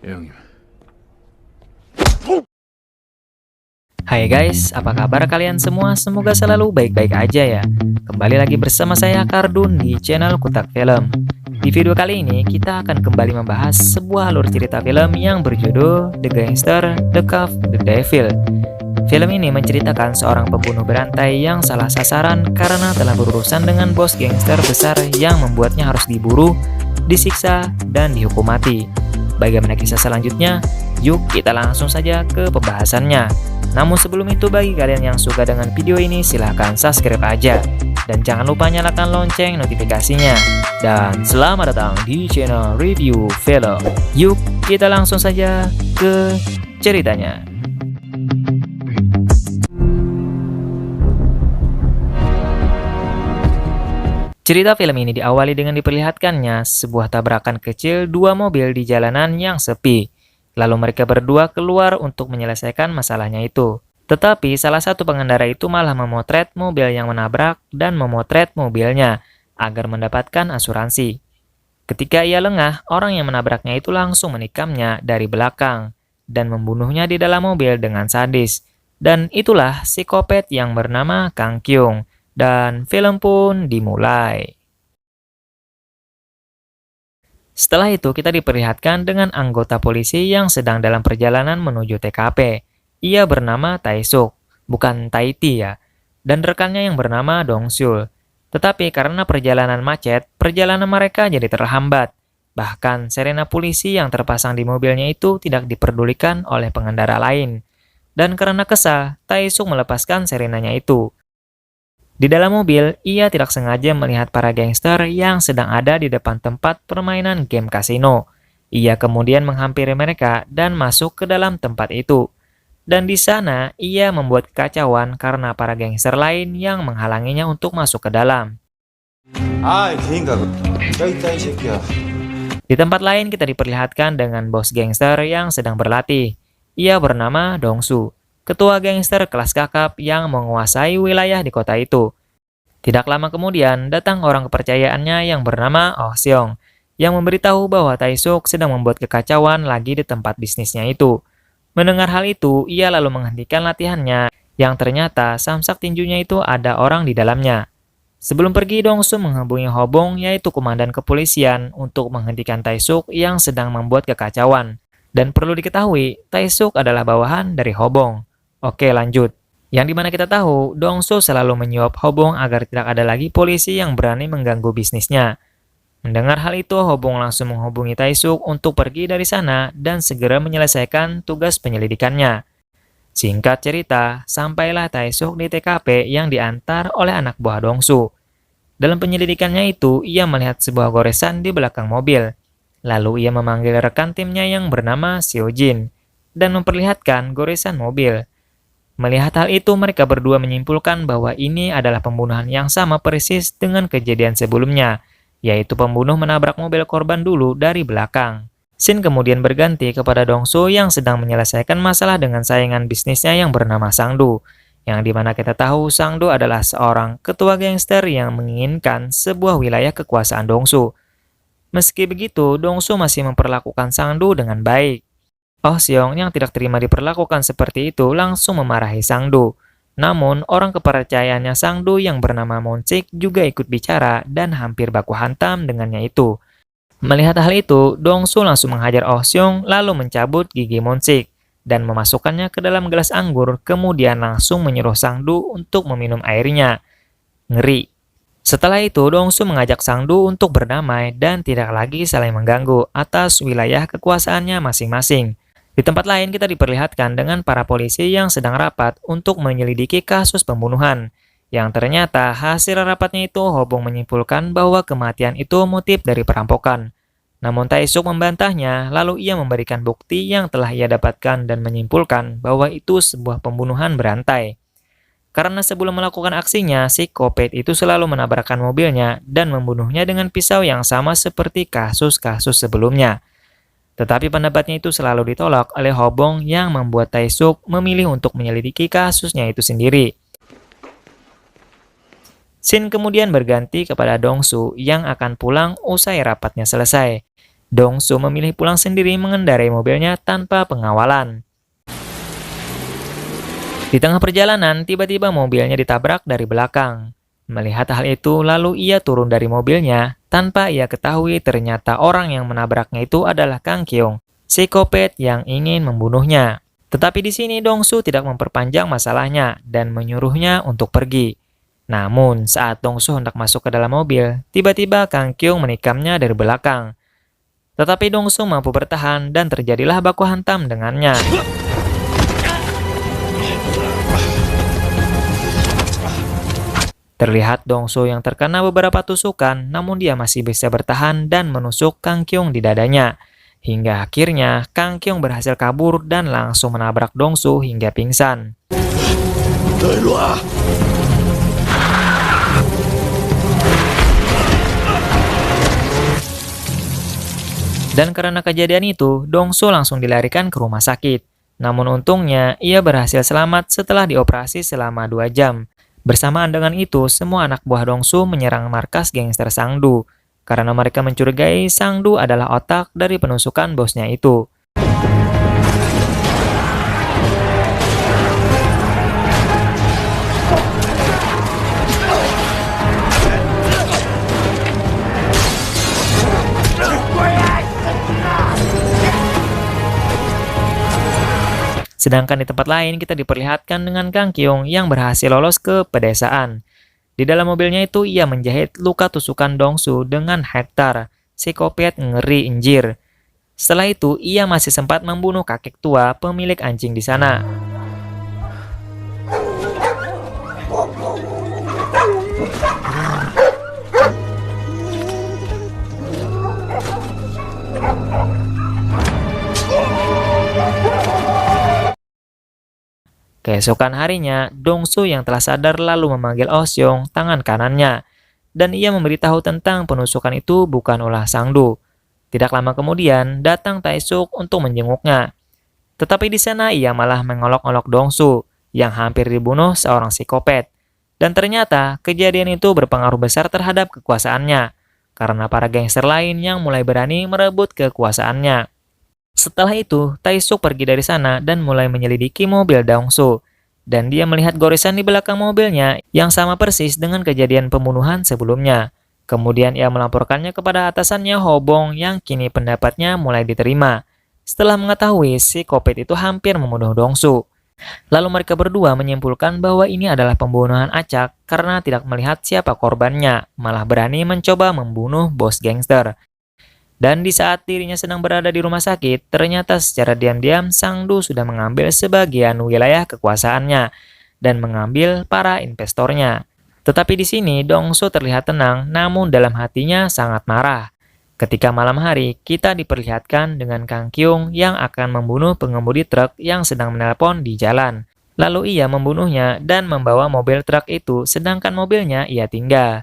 예, 형님. Hai guys, apa kabar kalian semua? Semoga selalu baik-baik aja ya. Kembali lagi bersama saya Kardun di channel Kutak Film. Di video kali ini kita akan kembali membahas sebuah alur cerita film yang berjudul The Gangster, The Cove, The Devil. Film ini menceritakan seorang pembunuh berantai yang salah sasaran karena telah berurusan dengan bos gangster besar yang membuatnya harus diburu, disiksa, dan dihukum mati. Bagaimana kisah selanjutnya? Yuk kita langsung saja ke pembahasannya. Namun sebelum itu, bagi kalian yang suka dengan video ini silahkan subscribe aja. Dan jangan lupa nyalakan lonceng notifikasinya. Dan selamat datang di channel review film. Yuk kita langsung saja ke ceritanya. Cerita film ini diawali dengan diperlihatkannya sebuah tabrakan kecil dua mobil di jalanan yang sepi. Lalu mereka berdua keluar untuk menyelesaikan masalahnya itu. Tetapi salah satu pengendara itu malah memotret mobil yang menabrak dan memotret mobilnya agar mendapatkan asuransi. Ketika ia lengah, orang yang menabraknya itu langsung menikamnya dari belakang dan membunuhnya di dalam mobil dengan sadis. Dan itulah psikopat yang bernama Kang Kyung. Dan film pun dimulai. Setelah itu kita diperlihatkan dengan anggota polisi yang sedang dalam perjalanan menuju TKP. Ia bernama Taesuk, bukan Taiti ya, dan rekannya yang bernama Dongsul. Tetapi karena perjalanan macet, perjalanan mereka jadi terhambat. Bahkan sirena polisi yang terpasang di mobilnya itu tidak diperdulikan oleh pengendara lain. Dan karena kesal, Taesuk melepaskan sirenanya itu. Di dalam mobil, ia tidak sengaja melihat para gangster yang sedang ada di depan tempat permainan game kasino. Ia kemudian menghampiri mereka dan masuk ke dalam tempat itu. Dan di sana, ia membuat kekacauan karena para gangster lain yang menghalanginya untuk masuk ke dalam. Di tempat lain kita diperlihatkan dengan bos gangster yang sedang berlatih. Ia bernama Dongsu, ketua gangster kelas kakap yang menguasai wilayah di kota itu. Tidak lama kemudian, datang orang kepercayaannya yang bernama Oh Seong, yang memberitahu bahwa Taesuk sedang membuat kekacauan lagi di tempat bisnisnya itu. Mendengar hal itu, ia lalu menghentikan latihannya, yang ternyata samsak tinjunya itu ada orang di dalamnya. Sebelum pergi, Dongsu menghubungi Hobong, yaitu komandan kepolisian, untuk menghentikan Taesuk yang sedang membuat kekacauan. Dan perlu diketahui, Taesuk adalah bawahan dari Hobong. Oke, lanjut. Yang dimana kita tahu, Dongsu selalu menyuap Hobong agar tidak ada lagi polisi yang berani mengganggu bisnisnya. Mendengar hal itu, Hobong langsung menghubungi Taesuk untuk pergi dari sana dan segera menyelesaikan tugas penyelidikannya. Singkat cerita, sampailah Taesuk di TKP yang diantar oleh anak buah Dongsu. Dalam penyelidikannya itu, ia melihat sebuah goresan di belakang mobil. Lalu ia memanggil rekan timnya yang bernama Seojin dan memperlihatkan goresan mobil. Melihat hal itu, mereka berdua menyimpulkan bahwa ini adalah pembunuhan yang sama persis dengan kejadian sebelumnya, yaitu pembunuh menabrak mobil korban dulu dari belakang. Scene kemudian berganti kepada Dongsu yang sedang menyelesaikan masalah dengan saingan bisnisnya yang bernama Sangdu, yang dimana kita tahu Sangdu adalah seorang ketua gangster yang menginginkan sebuah wilayah kekuasaan Dongsu. Meski begitu, Dongsu masih memperlakukan Sangdu dengan baik. Oh Seong yang tidak terima diperlakukan seperti itu langsung memarahi Sangdu. Namun, orang kepercayaannya Sangdu yang bernama Monsik juga ikut bicara dan hampir baku hantam dengannya itu. Melihat hal itu, Dongsu langsung menghajar Oh Seong lalu mencabut gigi Monsik dan memasukkannya ke dalam gelas anggur, kemudian langsung menyuruh Sangdu untuk meminum airnya. Ngeri. Setelah itu, Dongsu mengajak Sangdu untuk berdamai dan tidak lagi saling mengganggu atas wilayah kekuasaannya masing-masing. Di tempat lain kita diperlihatkan dengan para polisi yang sedang rapat untuk menyelidiki kasus pembunuhan. Yang ternyata hasil rapatnya itu Hobong menyimpulkan bahwa kematian itu motif dari perampokan. Namun Taesuk membantahnya, lalu ia memberikan bukti yang telah ia dapatkan dan menyimpulkan bahwa itu sebuah pembunuhan berantai. Karena sebelum melakukan aksinya, si psikopat itu selalu menabrakkan mobilnya dan membunuhnya dengan pisau yang sama seperti kasus-kasus sebelumnya. Tetapi pendapatnya itu selalu ditolak oleh Hobong yang membuat Taesuk memilih untuk menyelidiki kasusnya itu sendiri. Scene kemudian berganti kepada Dongsu yang akan pulang usai rapatnya selesai. Dongsu memilih pulang sendiri mengendarai mobilnya tanpa pengawalan. Di tengah perjalanan, tiba-tiba mobilnya ditabrak dari belakang. Melihat hal itu, lalu ia turun dari mobilnya. Tanpa ia ketahui, ternyata orang yang menabraknya itu adalah Kang Kyung, psikopat yang ingin membunuhnya. Tetapi di sini Dongsu tidak memperpanjang masalahnya dan menyuruhnya untuk pergi. Namun, saat Dongsu hendak masuk ke dalam mobil, tiba-tiba Kang Kyung menikamnya dari belakang. Tetapi Dongsu mampu bertahan dan terjadilah baku hantam dengannya. Terlihat Dongsu yang terkena beberapa tusukan, namun dia masih bisa bertahan dan menusuk Kang Kyung di dadanya. Hingga akhirnya, Kang Kyung berhasil kabur dan langsung menabrak Dongsu hingga pingsan. Dan karena kejadian itu, Dongsu langsung dilarikan ke rumah sakit. Namun untungnya, ia berhasil selamat setelah dioperasi selama 2 jam. Bersamaan dengan itu, semua anak buah Dongsu menyerang markas gangster Sangdu, karena mereka mencurigai Sangdu adalah otak dari penusukan bosnya itu. Sedangkan di tempat lain kita diperlihatkan dengan Kang Kyung yang berhasil lolos ke pedesaan. Di dalam mobilnya itu ia menjahit luka tusukan Dongsu dengan Hektar, psikopat ngeri injir. Setelah itu ia masih sempat membunuh kakek tua pemilik anjing di sana. Keesokan harinya, Dongsu yang telah sadar lalu memanggil Oh Seong tangan kanannya, dan ia memberitahu tentang penusukan itu bukan ulah Sangdu. Tidak lama kemudian, datang Taesuk untuk menjenguknya. Tetapi di sana ia malah mengolok-olok Dongsu, yang hampir dibunuh seorang psikopat. Dan ternyata, kejadian itu berpengaruh besar terhadap kekuasaannya, karena para gangster lain yang mulai berani merebut kekuasaannya. Setelah itu, Taesuk pergi dari sana dan mulai menyelidiki mobil Dongsu. Dan dia melihat goresan di belakang mobilnya yang sama persis dengan kejadian pembunuhan sebelumnya. Kemudian ia melaporkannya kepada atasannya Hobong yang kini pendapatnya mulai diterima. Setelah mengetahui si psikopat itu hampir membunuh Dongsu. Lalu mereka berdua menyimpulkan bahwa ini adalah pembunuhan acak karena tidak melihat siapa korbannya, malah berani mencoba membunuh bos gangster. Dan di saat dirinya sedang berada di rumah sakit, ternyata secara diam-diam Sangdu sudah mengambil sebagian wilayah kekuasaannya dan mengambil para investornya. Tetapi di sini Dongsu terlihat tenang, namun dalam hatinya sangat marah. Ketika malam hari, kita diperlihatkan dengan Kang Kyung yang akan membunuh pengemudi truk yang sedang menelpon di jalan. Lalu ia membunuhnya dan membawa mobil truk itu, sedangkan mobilnya ia tinggal.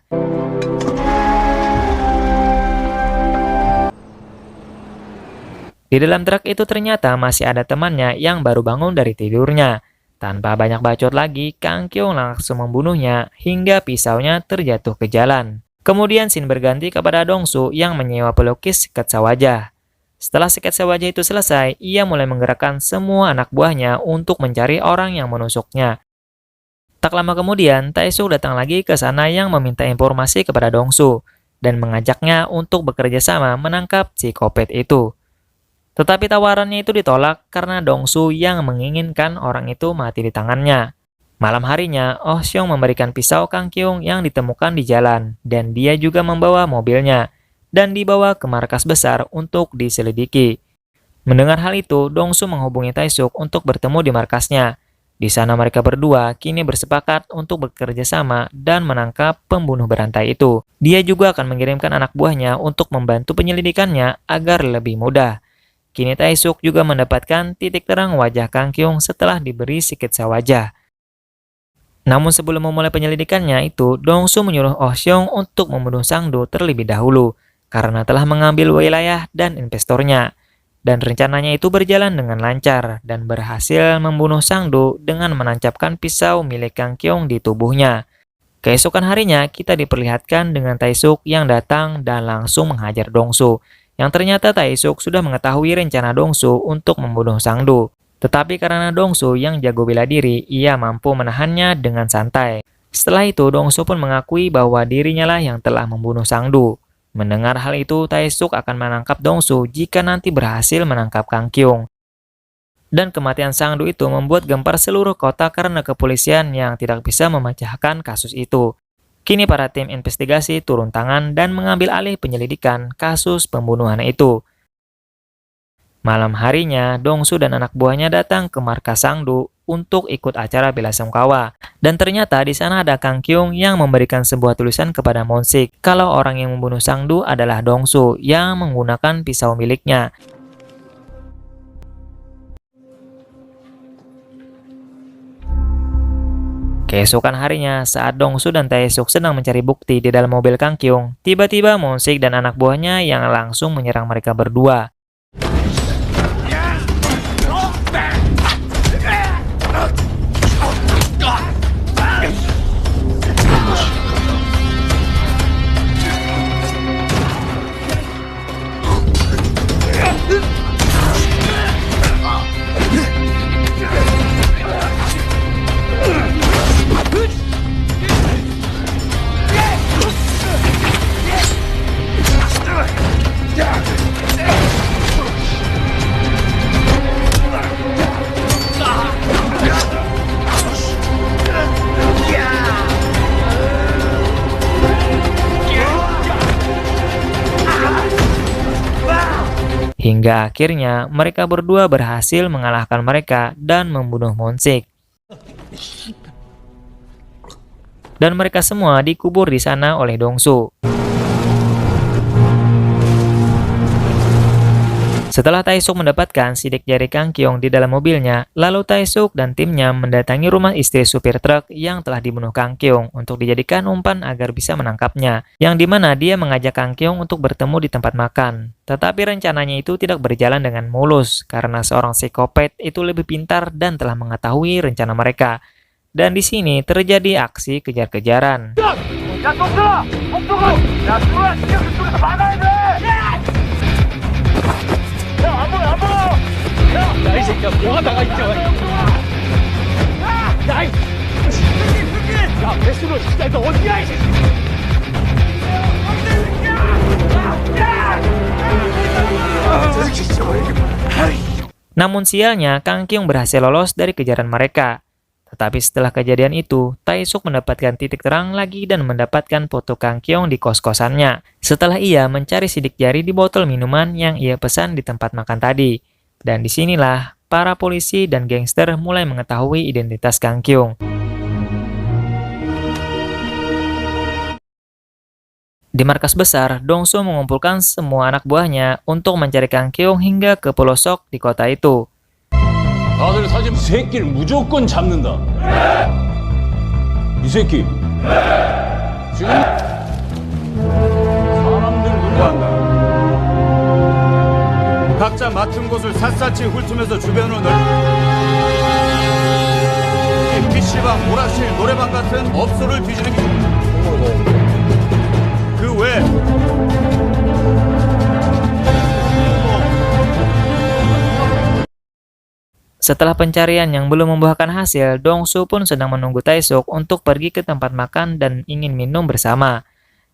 Di dalam truk itu ternyata masih ada temannya yang baru bangun dari tidurnya. Tanpa banyak bacot lagi, Kang Kyung langsung membunuhnya hingga pisaunya terjatuh ke jalan. Kemudian scene berganti kepada Dongsu yang menyewa pelukis sketsa wajah. Setelah sketsa wajah itu selesai, ia mulai menggerakkan semua anak buahnya untuk mencari orang yang menusuknya. Tak lama kemudian, Taesuk datang lagi ke sana yang meminta informasi kepada Dongsu dan mengajaknya untuk bekerja sama menangkap si psikopat itu. Tetapi tawarannya itu ditolak karena Dongsu yang menginginkan orang itu mati di tangannya. Malam harinya, Oh Seong memberikan pisau Kang Kyung yang ditemukan di jalan, dan dia juga membawa mobilnya, dan dibawa ke markas besar untuk diselidiki. Mendengar hal itu, Dongsu menghubungi Taesuk untuk bertemu di markasnya. Di sana mereka berdua kini bersepakat untuk bekerja sama dan menangkap pembunuh berantai itu. Dia juga akan mengirimkan anak buahnya untuk membantu penyelidikannya agar lebih mudah. Kini Taesuk juga mendapatkan titik terang wajah Kang Kyung setelah diberi sketsa wajah. Namun sebelum memulai penyelidikannya itu, Dongsu menyuruh Oh Seong untuk membunuh Sangdu terlebih dahulu karena telah mengambil wilayah dan investornya. Dan rencananya itu berjalan dengan lancar dan berhasil membunuh Sangdu dengan menancapkan pisau milik Kang Kyung di tubuhnya. Keesokan harinya kita diperlihatkan dengan Taesuk yang datang dan langsung menghajar Dongsu yang ternyata Tae-suk sudah mengetahui rencana Dong-su untuk membunuh Sang-do. Tetapi karena Dong-su yang jago bela diri, ia mampu menahannya dengan santai. Setelah itu, Dong-su pun mengakui bahwa dirinya lah yang telah membunuh Sang-do. Mendengar hal itu, Tae-suk akan menangkap Dong-su jika nanti berhasil menangkap Kang Kyung. Dan kematian Sang-do itu membuat gempar seluruh kota karena kepolisian yang tidak bisa memecahkan kasus itu. Kini para tim investigasi turun tangan dan mengambil alih penyelidikan kasus pembunuhan itu. Malam harinya, Dong-su dan anak buahnya datang ke markas Sang-do untuk ikut acara bela sungkawa. Dan ternyata di sana ada Kang Kyung yang memberikan sebuah tulisan kepada Mon-sik kalau orang yang membunuh Sang-do adalah Dong-su yang menggunakan pisau miliknya. Keesokan harinya, saat Dong-su dan Tae-suk sedang mencari bukti di dalam mobil Kang Kyung, tiba-tiba Mon-sik dan anak buahnya yang langsung menyerang mereka berdua. Hingga akhirnya mereka berdua berhasil mengalahkan mereka dan membunuh Mon-sik. Dan mereka semua dikubur di sana oleh Dong-su. Setelah Tae-suk mendapatkan sidik jari Kang Kyung di dalam mobilnya, lalu Tae-suk dan timnya mendatangi rumah istri supir truk yang telah dibunuh Kang Kyung untuk dijadikan umpan agar bisa menangkapnya, yang dimana dia mengajak Kang Kyung untuk bertemu di tempat makan. Tetapi rencananya itu tidak berjalan dengan mulus, karena seorang psikopat itu lebih pintar dan telah mengetahui rencana mereka. Dan di sini terjadi aksi kejar-kejaran. Namun sialnya, Kang Kyung berhasil lolos dari kejaran mereka. Tetapi setelah kejadian itu, Tae-suk mendapatkan titik terang lagi dan mendapatkan foto Kang Kyung di kos-kosannya. Setelah ia mencari sidik jari di botol minuman yang ia pesan di tempat makan tadi. Dan disinilah para polisi dan gangster mulai mengetahui identitas Kang Kyung. Di markas besar, Dong-su mengumpulkan semua anak buahnya untuk mencari Kang Kyung hingga ke pelosok di kota itu. 다들 사진 새끼를 무조건 잡는다. 이 새끼. 지금 사람들 눈간다. 각자 맡은 곳을 샅샅이 훑으면서 주변을 PC방, 오락실, 노래방 같은 업소를 뒤지는 게 그 외 Setelah pencarian yang belum membuahkan hasil, Dong-su pun sedang menunggu Tae-suk untuk pergi ke tempat makan dan ingin minum bersama.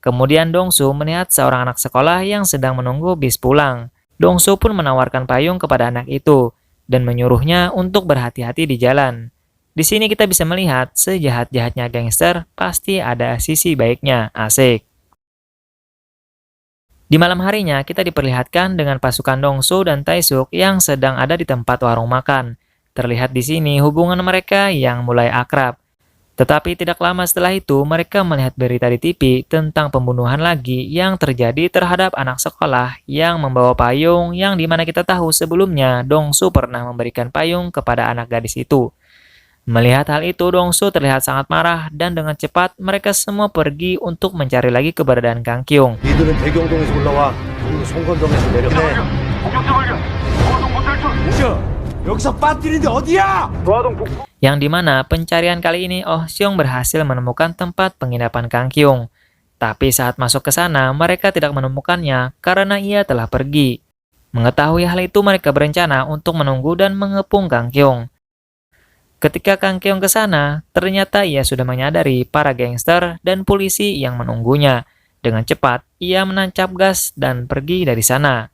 Kemudian Dong-su melihat seorang anak sekolah yang sedang menunggu bis pulang. Dong-su pun menawarkan payung kepada anak itu dan menyuruhnya untuk berhati-hati di jalan. Di sini kita bisa melihat sejahat-jahatnya gangster pasti ada sisi baiknya, asik. Di malam harinya kita diperlihatkan dengan pasukan Dong-su dan Tae-suk yang sedang ada di tempat warung makan. Terlihat di sini hubungan mereka yang mulai akrab. Tetapi tidak lama setelah itu mereka melihat berita di TV tentang pembunuhan lagi yang terjadi terhadap anak sekolah yang membawa payung, yang dimana kita tahu sebelumnya Dong-su pernah memberikan payung kepada anak gadis itu. Melihat hal itu, Dong-su terlihat sangat marah dan dengan cepat mereka semua pergi untuk mencari lagi keberadaan Kang Kyung. 이들은 대경동에서 올라와 그리고 송건동에서 내려내. 여기서 빠뜨리는데 어디야? Yang dimana pencarian kali ini Oh Seong berhasil menemukan tempat penginapan Kang Kyung. Tapi saat masuk ke sana, mereka tidak menemukannya karena ia telah pergi. Mengetahui hal itu, mereka berencana untuk menunggu dan mengepung Kang Kyung. Ketika Kang Kyung ke sana, ternyata ia sudah menyadari para gangster dan polisi yang menunggunya. Dengan cepat, ia menancap gas dan pergi dari sana.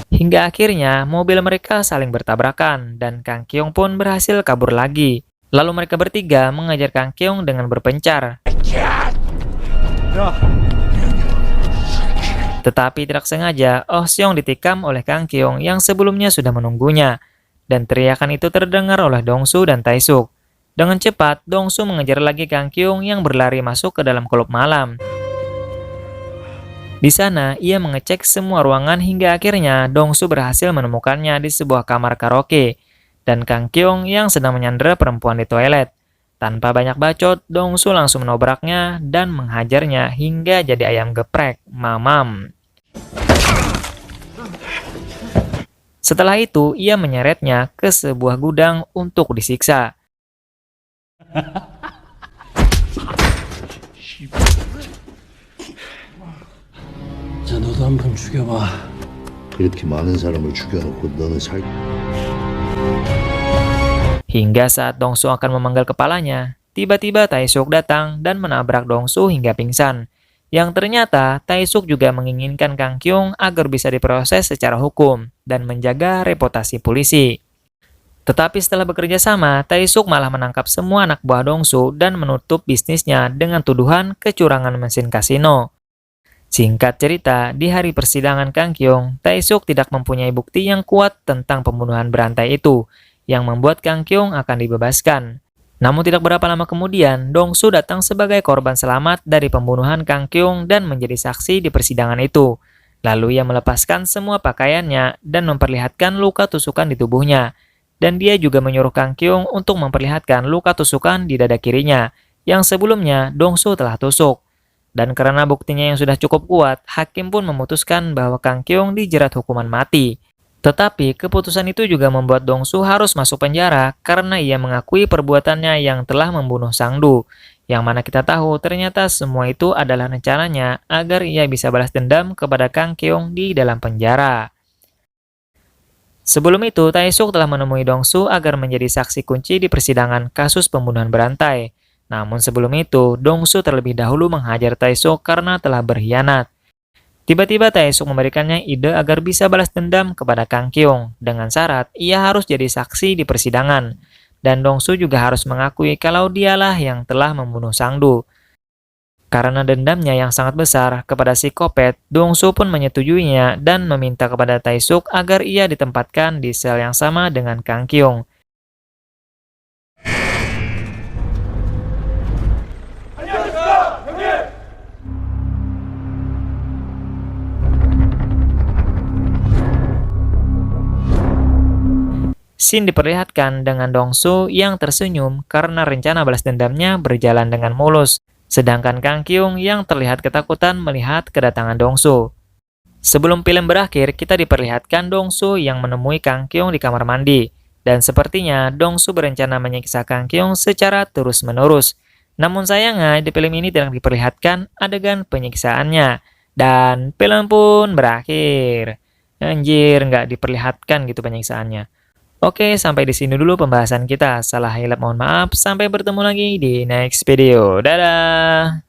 Hingga akhirnya mobil mereka saling bertabrakan dan Kang Kyung pun berhasil kabur lagi. Lalu mereka bertiga mengejar Kang Kyung dengan berpencar. Tetapi tidak sengaja, Oh Seong ditikam oleh Kang Kyung yang sebelumnya sudah menunggunya. Dan teriakan itu terdengar oleh Dongsu dan Taesuk. Dengan cepat, Dongsu mengejar lagi Kang Kyung yang berlari masuk ke dalam klub malam. Di sana, ia mengecek semua ruangan hingga akhirnya Dongsu berhasil menemukannya di sebuah kamar karaoke dan Kang Kyung yang sedang menyandera perempuan di toilet. Tanpa banyak bacot, Dongsu langsung menobraknya dan menghajarnya hingga jadi ayam geprek, mamam. Setelah itu, ia menyeretnya ke sebuah gudang untuk disiksa. 자, 너도 한번 죽여봐. 그렇게 많은 사람을 죽여놓고 너는 살... Hingga saat Dongsu akan memenggal kepalanya, tiba-tiba Taesuk datang dan menabrak Dongsu hingga pingsan. Yang ternyata Taesuk juga menginginkan Kang Kyung agar bisa diproses secara hukum dan menjaga reputasi polisi. Tetapi setelah bekerja sama, Taesuk malah menangkap semua anak buah Dongsu dan menutup bisnisnya dengan tuduhan kecurangan mesin kasino. Singkat cerita, di hari persidangan Kang Kyung, Taesuk tidak mempunyai bukti yang kuat tentang pembunuhan berantai itu, yang membuat Kang Kyung akan dibebaskan. Namun tidak berapa lama kemudian, Dongsu datang sebagai korban selamat dari pembunuhan Kang Kyung dan menjadi saksi di persidangan itu. Lalu ia melepaskan semua pakaiannya dan memperlihatkan luka tusukan di tubuhnya. Dan dia juga menyuruh Kang Kyung untuk memperlihatkan luka tusukan di dada kirinya, yang sebelumnya Dongsu telah tusuk. Dan karena buktinya yang sudah cukup kuat, hakim pun memutuskan bahwa Kang Kyung dijerat hukuman mati. Tetapi keputusan itu juga membuat Dongsu harus masuk penjara karena ia mengakui perbuatannya yang telah membunuh Sangdu. Yang mana kita tahu ternyata semua itu adalah rencananya agar ia bisa balas dendam kepada Kang Kyung di dalam penjara. Sebelum itu, Taesuk telah menemui Dongsu agar menjadi saksi kunci di persidangan kasus pembunuhan berantai. Namun sebelum itu, Dongsu terlebih dahulu menghajar Taesuk karena telah berkhianat. Tiba-tiba Taesuk memberikannya ide agar bisa balas dendam kepada Kang Kyung, dengan syarat ia harus jadi saksi di persidangan. Dan Dongsu juga harus mengakui kalau dialah yang telah membunuh Sangdu. Karena dendamnya yang sangat besar kepada psikopat, Dongsu pun menyetujuinya dan meminta kepada Taesuk agar ia ditempatkan di sel yang sama dengan Kang Kyung. Scene diperlihatkan dengan Dongsu yang tersenyum karena rencana balas dendamnya berjalan dengan mulus, sedangkan Kang Kyung yang terlihat ketakutan melihat kedatangan Dongsu. Sebelum film berakhir, kita diperlihatkan Dongsu yang menemui Kang Kyung di kamar mandi, dan sepertinya Dongsu berencana menyiksa Kang Kyung secara terus-menerus. Namun sayangnya di film ini tidak diperlihatkan adegan penyiksaannya, dan film pun berakhir. Anjir, nggak diperlihatkan gitu penyiksaannya. Oke, sampai di sini dulu pembahasan kita. Salah hilap mohon maaf. Sampai bertemu lagi di next video. Dadah!